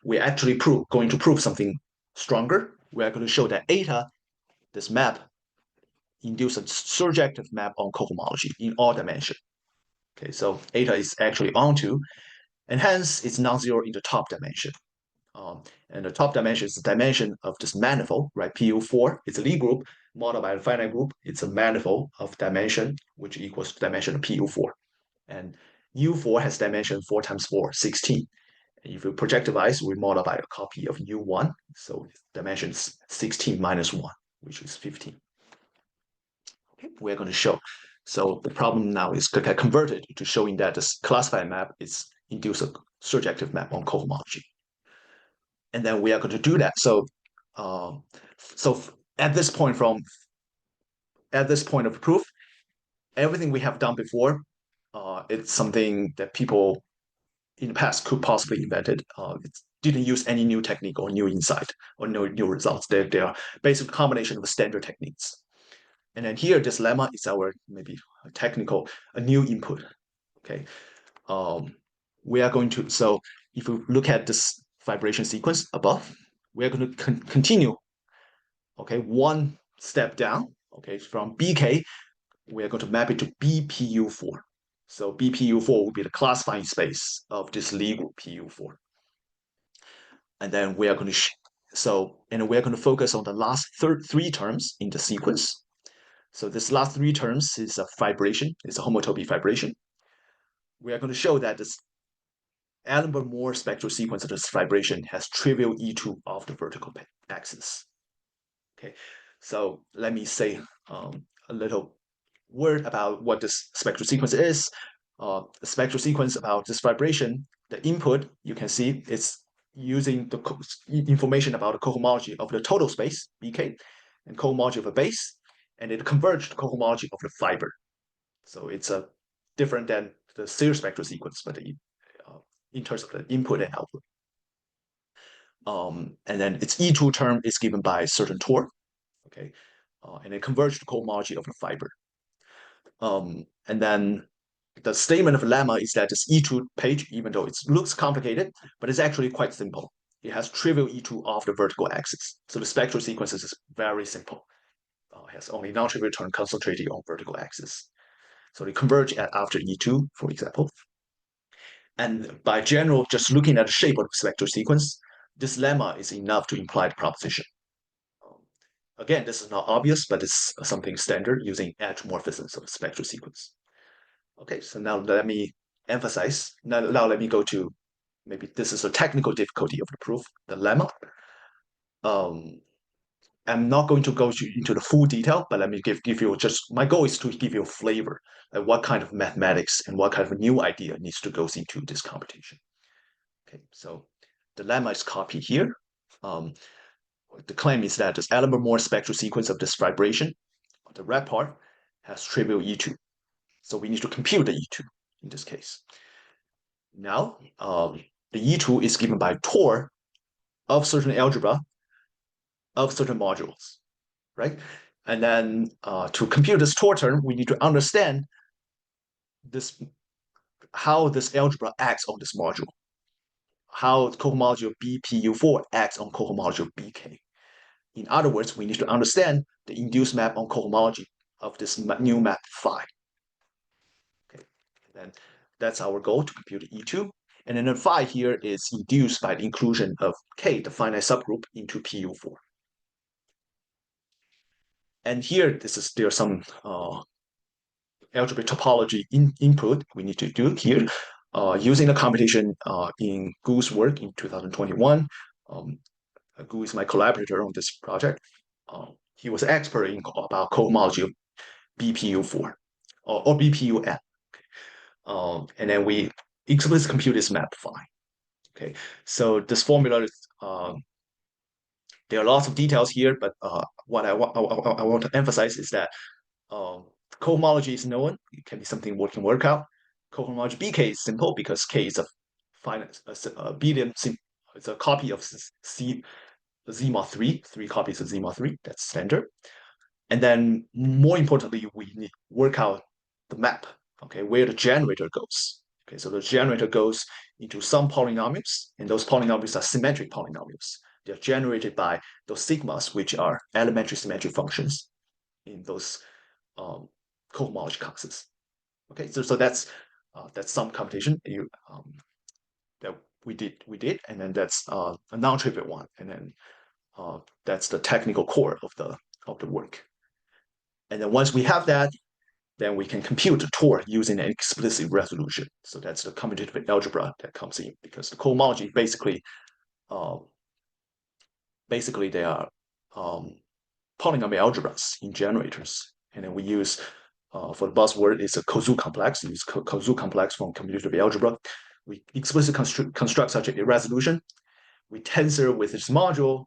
We're actually going to prove something stronger. We are going to show that eta, this map, induce a surjective map on cohomology in all dimensions. Okay, so eta is actually onto, and hence it's non-zero in the top dimension. And the top dimension is the dimension of this manifold, right? PU4, it's a Lie group modeled by a finite group. It's a manifold of dimension, which equals to dimension of PU4. And U4 has dimension 4 times 4, 16. And if we projectivize, we multiply a copy of U1. So dimension is 16 minus 1, which is 15. Okay, we're going to show. So the problem now is converted to showing that this classified map is induce a surjective map on cohomology. And then we are going to do that. So, at this point of proof, everything we have done before, it's something that people in the past could possibly invented. It didn't use any new technique or new insight or no new results. They are basically a combination of standard techniques. And then here, this lemma is our maybe a new input. Okay, we are going to. So if we look at this vibration sequence above, we are going to continue. Okay, one step down. Okay, from BK, we are going to map it to BPU4. So BPU4 will be the classifying space of this Lie group PU4. And then we are going to we are going to focus on the last three terms in the sequence. So this last three terms is a fibration. It's a homotopy fibration. We are going to show that this Allen-Moore spectral sequence of this fibration has trivial E2 of the vertical axis. Okay, so let me say a little word about what this spectral sequence is. The spectral sequence about this vibration, the input, you can see it's using the information about the cohomology of the total space, BK, and cohomology of a base, and it converged the cohomology of the fiber. So it's different than the series spectral sequence, but in terms of the input and output. And then its E2 term is given by certain Tor, okay, and it converges to cohomology of the fiber. And then the statement of lemma is that this E2 page, even though it looks complicated, but it's actually quite simple. It has trivial E2 off the vertical axis. So the spectral sequence is very simple. It has only non-trivial term concentrated on vertical axis. So they converge after E2, for example. And by general, just looking at the shape of the spectral sequence, this lemma is enough to imply the proposition. Again, this is not obvious, but it's something standard using edge morphisms of the spectral sequence. Okay, so now let me emphasize. Now let me go to, maybe this is a technical difficulty of the proof, the lemma. I'm not going to go into the full detail, but let me give you just, my goal is to give you a flavor of what kind of mathematics and what kind of new idea needs to go into this computation. Okay, so the lemma is copied here. The claim is that this element-more spectral sequence of this vibration, the red part, has trivial E2. So we need to compute the E2 in this case. Now, the E2 is given by Tor of certain algebra of certain modules, right? And then to compute this Tor term, we need to understand this, how this algebra acts on this module, how cohomology of BPU4 acts on cohomology of BK. In other words, we need to understand the induced map on cohomology of this new map phi. Okay, and that's our goal, to compute E2. And then the phi here is induced by the inclusion of K, the finite subgroup, into PU4. And here, there's some algebraic topology input we need to do here, using the computation in Gu's work in 2021. Gu is my collaborator on this project. He was an expert in about cohomology of BPU4 or BPUN. And then we explicitly compute this map phi. Okay, so this formula is, there are lots of details here, but what I want to emphasize is that cohomology is known. It can be something we can work out. Cohomology BK is simple because K is a finite Boolean. It's a copy of Z-mod 3, 3 copies of Z-mod 3. That's standard. And then more importantly, we need to work out the map, okay, where the generator goes. Okay, so the generator goes into some polynomials, and those polynomials are symmetric polynomials. They're generated by those sigmas, which are elementary symmetric functions in those cohomology classes. Okay, so that's some computation that we did, and then that's a non-trivial one, and then that's the technical core of the work. And then once we have that, then we can compute the Tor using an explicit resolution. So that's the commutative algebra that comes in, because the cohomology basically they are polynomial algebras in generators. And then we use, for the buzzword, it's a Koszul complex. We use Koszul complex from commutative algebra. We explicitly construct such a resolution. We tensor with this module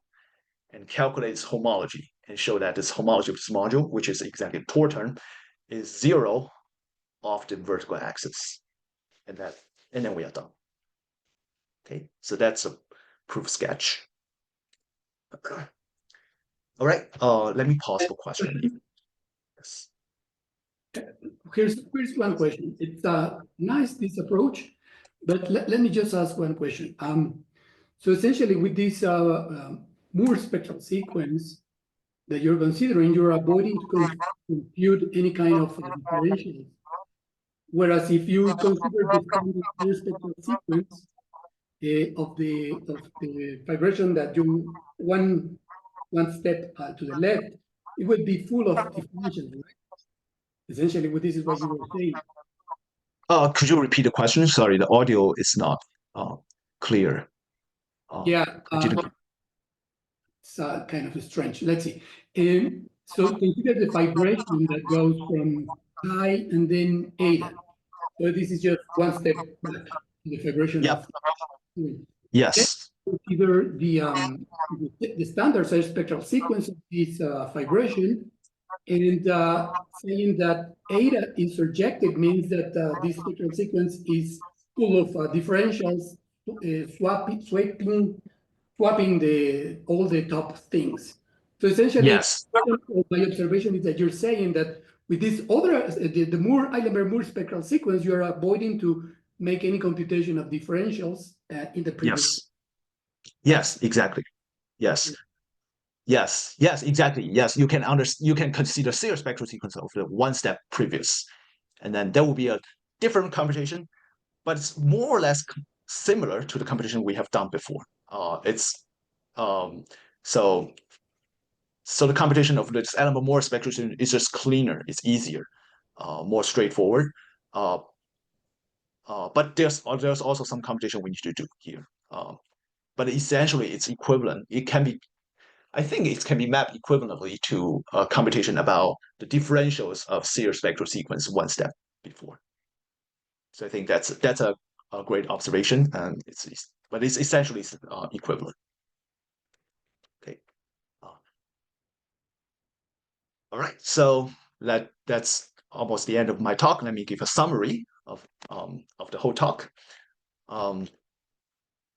and calculate its homology and show that this homology of this module, which is exactly a Tor term, is 0 off the vertical axis. And then we are done. Okay, so that's a proof sketch. All right, let me pause for question. Yes. Here's one question. It's nice, this approach, but let me just ask one question. So essentially with this Moore spectral sequence that you're considering, you're avoiding to compute any kind of differentials. Whereas if you consider the standard Moore spectral sequence of the vibration that you one step to the left, it would be full of differentials, right? Essentially, this is what you were saying. Could you repeat the question? Sorry, the audio is not clear. Yeah, it's kind of strange. Let's see. So consider the vibration that goes from high and then eta. So this is just one step back to the vibration. Yep. Of Yes. consider the standard size spectral sequence of this vibration, and saying that eta is surjective means that this spectral sequence is full of differentials, swapping all the top things. So essentially, Yes. my observation is that you're saying that with this other, the Eilenberg-Moore spectral sequence, you are avoiding to make any computation of differentials in the previous. Yes, exactly. Yes. Yes, exactly. Yes, you can consider serial spectral sequence of the one step previous, and then there will be a different computation, but it's more or less similar to the computation we have done before. It's so the computation of this Eilenberg-Moore spectral sequence is just cleaner, it's easier, more straightforward. But there's also some computation we need to do here. But essentially, it's equivalent. I think it can be mapped equivalently to a computation about the differentials of serial spectral sequence one step before. So I think that's a great observation, and but it's essentially equivalent. Okay. All right. So that's almost the end of my talk. Let me give a summary of the whole talk.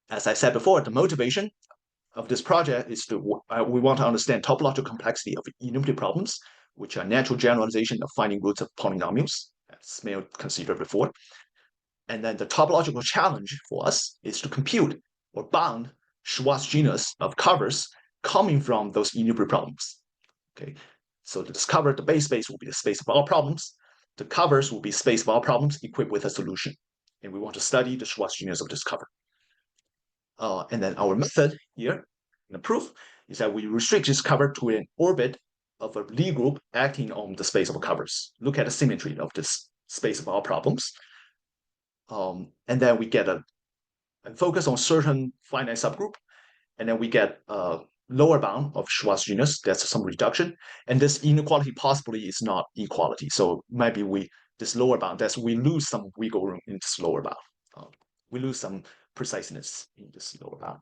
As I said before, the motivation of this project is we want to understand topological complexity of enumerative problems, which are natural generalization of finding roots of polynomials, as Smale considered before. And then the topological challenge for us is to compute or bound Schwarz genus of covers coming from those enumerative problems. Okay, so to discover the base space will be the space of all problems. The covers will be space of all problems equipped with a solution. And we want to study the Schwarz genus of this cover. And then our method here in the proof is that we restrict this cover to an orbit of a Lie group acting on the space of covers. Look at the symmetry of this space of all problems. And then we get a focus on certain finite subgroup, and then we get a lower bound of Schwarz genus. That's some reduction, and this inequality possibly is not equality. So maybe this lower bound, we lose some wiggle room in this lower bound. We lose some preciseness in this lower bound.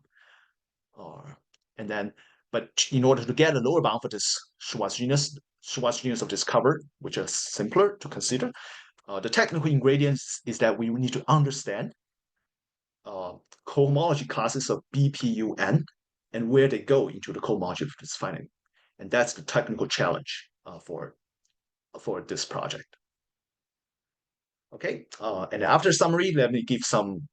But in order to get a lower bound for this Schwarz genus of this cover, which are simpler to consider, the technical ingredients is that we need to understand cohomology classes of BPUN and where they go into the cohomology of this finding. And that's the technical challenge for this project. Okay, and after summary, let me give some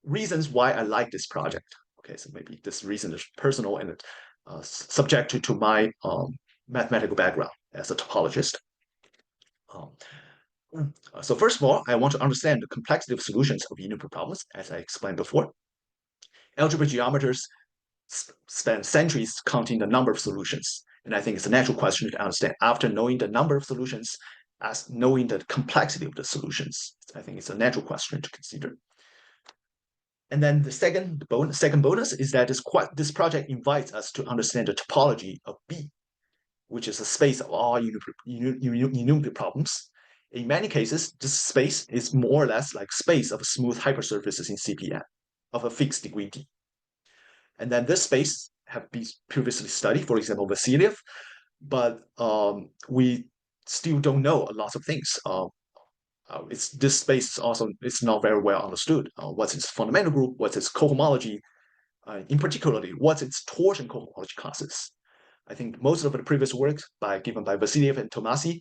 reasons why I like this project. Okay, so maybe this reason is personal and subject to my mathematical background as a topologist. So first of all, I want to understand the complexity of solutions of enumerative problems, as I explained before. Algebraic geometers spend centuries counting the number of solutions, and I think it's a natural question to understand after knowing the number of solutions as knowing the complexity of the solutions. I think it's a natural question to consider. And then the second bonus is that this project invites us to understand the topology of B, which is a space of all enumerative problems. In many cases, this space is more or less like space of smooth hypersurfaces in CPN of a fixed degree D. And then this space have been previously studied, for example, Vasiliev, but we still don't know a lot of things. This space also it's not very well understood. What's its fundamental group? What's its cohomology? In particularly, what's its torsion cohomology classes? I think most of the previous work given by Vasiliev and Tomasi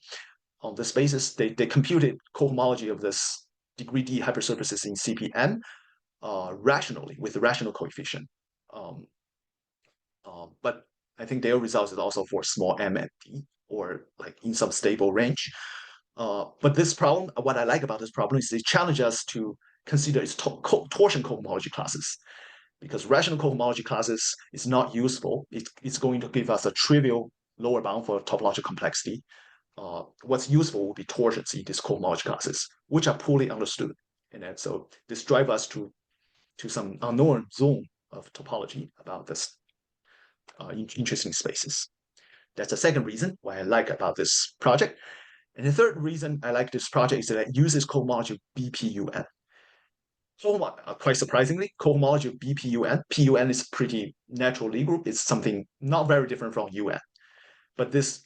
on this basis, they computed cohomology of this degree D hypersurfaces in CPM rationally with the rational coefficient. But I think their results is also for small m and d, or like in some stable range. But this problem, what I like about this problem is it challenges us to consider its torsion cohomology classes, because rational cohomology classes is not useful. It's going to give us a trivial lower bound for topological complexity. What's useful will be torsions in these cohomology classes, which are poorly understood. And then, so this drives us to some unknown zone of topology about this interesting spaces. That's the second reason why I like about this project. And the third reason I like this project is that it uses cohomology of BPUN. Quite surprisingly, cohomology of BPUN. PUN is pretty natural Lie group. It's something not very different from UN. But this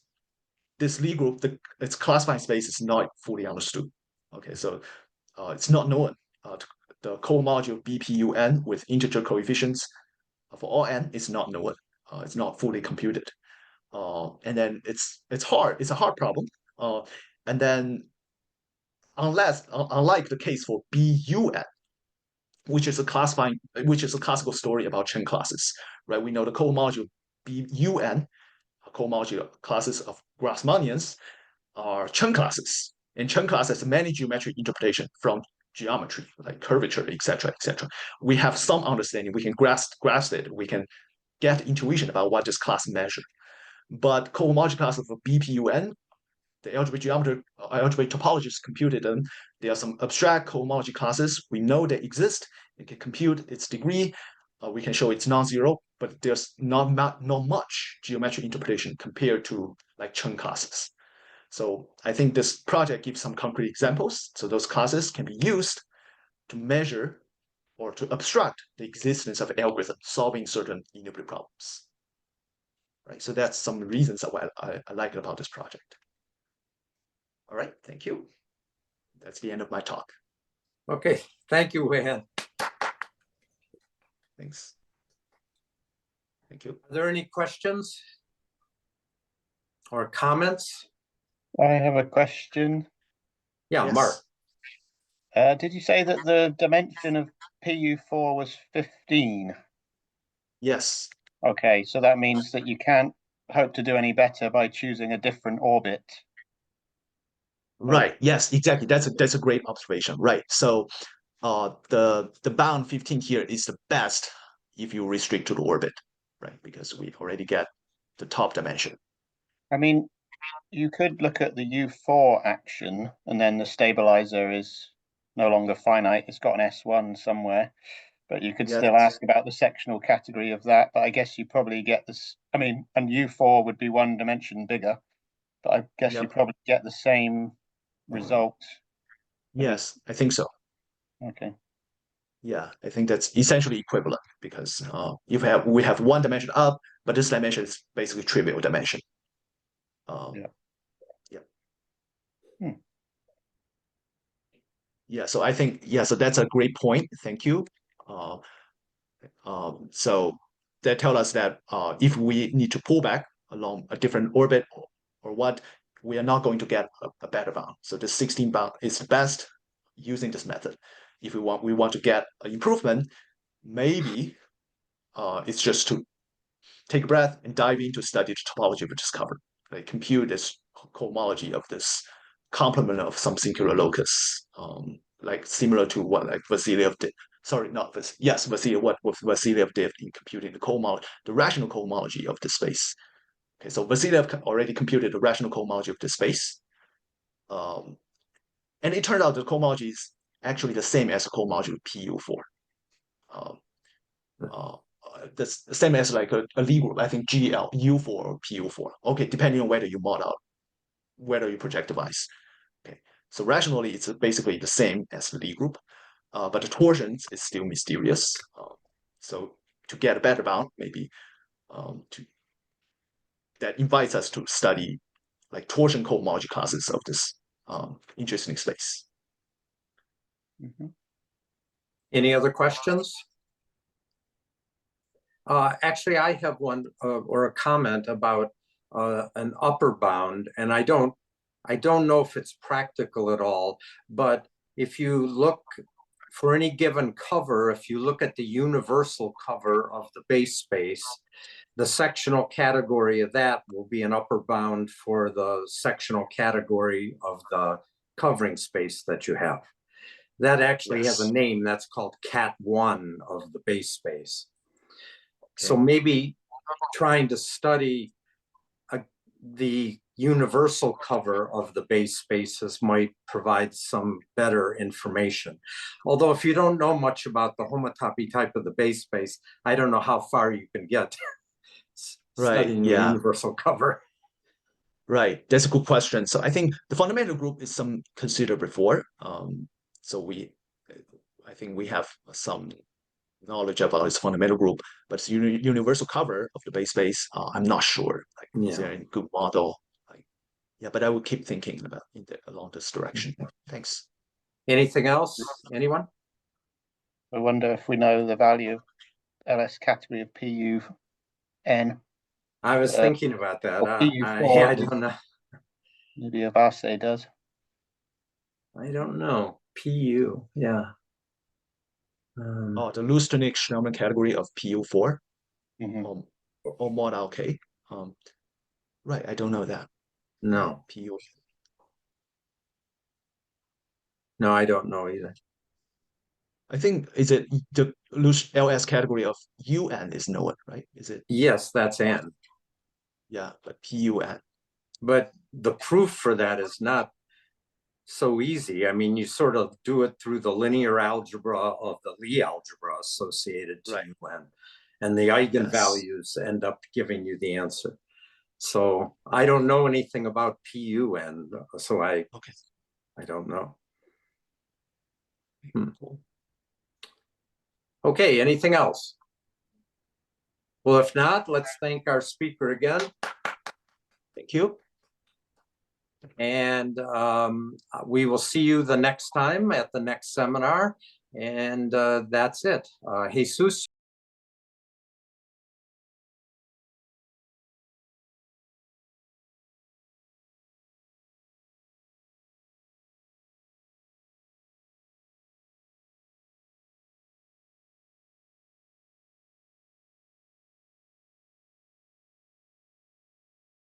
this Lie group, its classifying space is not fully understood. Okay, so it's not known. The cohomology of BPUN with integer coefficients for all n is not known. It's not fully computed. And then it's hard. It's a hard problem. And then unlike the case for BUN, which is a classical story about Chen classes, right? We know the cohomology of BUN, cohomology classes of Grassmannians, are Chen classes. And Chen class has many geometric interpretation from geometry, like curvature, etc., etc. We have some understanding. We can grasp it. We can get intuition about what this class measures. But cohomology classes of BPUN, the algebraic topologists computed them. There are some abstract cohomology classes. We know they exist. We can compute its degree. We can show it's non-zero, but there's not much geometric interpretation compared to like Chen classes. So I think this project gives some concrete examples. So those classes can be used to measure or to abstract the existence of algorithms solving certain enumerative problems. Right. So that's some reasons why I like about this project. All right, thank you. That's the end of my talk. Okay, thank you, Weiyan. Thanks. Thank you. Are there any questions or comments? I have a question. Yeah, Yes. Mark. Did you say that the dimension of PU4 was 15? Yes. Okay, so that means that you can't hope to do any better by choosing a different orbit. Right. Yes, exactly. That's a great observation. Right. So the bound 15 here is the best if you restrict to the orbit, right? Because we already get the top dimension. I mean, you could look at the U4 action, and then the stabilizer is no longer finite. It's got an S1 somewhere, but you could Yes. still ask about the sectional category of that. But I guess you probably get this. I mean, and U4 would be one dimension bigger, but I guess you Yep. probably get the same result. Yes, I think so. Okay. Yeah, I think that's essentially equivalent because we have one dimension up, but this dimension is basically trivial dimension. Yeah. Yeah. Hmm. Yeah, so I think, so that's a great point. Thank you. So that tells us that if we need to pull back along a different orbit or what, we are not going to get a better bound. So the 16 bound is best using this method. If we want to get an improvement, maybe it's just to take a breath and dive into study the topology we discovered. Like compute this cohomology of this complement of some singular locus, like similar to what like Vasiliev did. Sorry, not this. Yes, what Vasiliev did in computing the cohomology, the rational cohomology of the space. Okay, so Vasiliev already computed the rational cohomology of the space, and it turned out the cohomology is actually the same as the cohomology of PU4. That's the same as like a Lie group. I think GL U4 or PU4. Okay, depending on whether you model, whether you projectivize. Okay, so rationally, it's basically the same as the Lie group, but the torsions is still mysterious. So to get a better bound, maybe that invites us to study like torsion cohomology classes of this interesting space. Any other questions? Actually, I have one or a comment about an upper bound, and I don't know if it's practical at all, but if you look for any given cover, if you look at the universal cover of the base space, the sectional category of that will be an upper bound for the sectional category of the covering space that you have. That actually has a name that's called Cat1 of the base space. So maybe trying to study the universal cover of the base spaces might provide some better information. Although if you don't know much about the homotopy type of the base space, I don't know how far you can get studying the universal cover. Right, that's a good question. So I think the fundamental group is some considered before. So I think we have some knowledge about its fundamental group, but its universal cover of the base space, I'm not sure. Like, is there any good model? Yeah, but I will keep thinking about along this direction. Thanks. Anything else? Anyone? I wonder if we know the value of LS category of PUN. I was thinking about that. or PU4. I don't know. Maybe Avase does. I don't know. PU, yeah. Oh, the Lusternik-Schnellmann category of PU4 Mhm. or mod K. Right, I don't know that. No, PU. no, I don't know either. I think is it the LS category of UN is known, right? Is it? Yes, that's N. Yeah, but PUN. But the proof for that is not so easy. I mean, you sort of do it through the linear algebra of the Lie algebra associated to Right. UN, and the eigenvalues end up giving you the answer. So I don't know anything about PUN, so I don't know. Cool. Okay, anything else? Well, if not, let's thank our speaker again. Thank you. And we will see you the next time at the next seminar. And that's it. Jesus,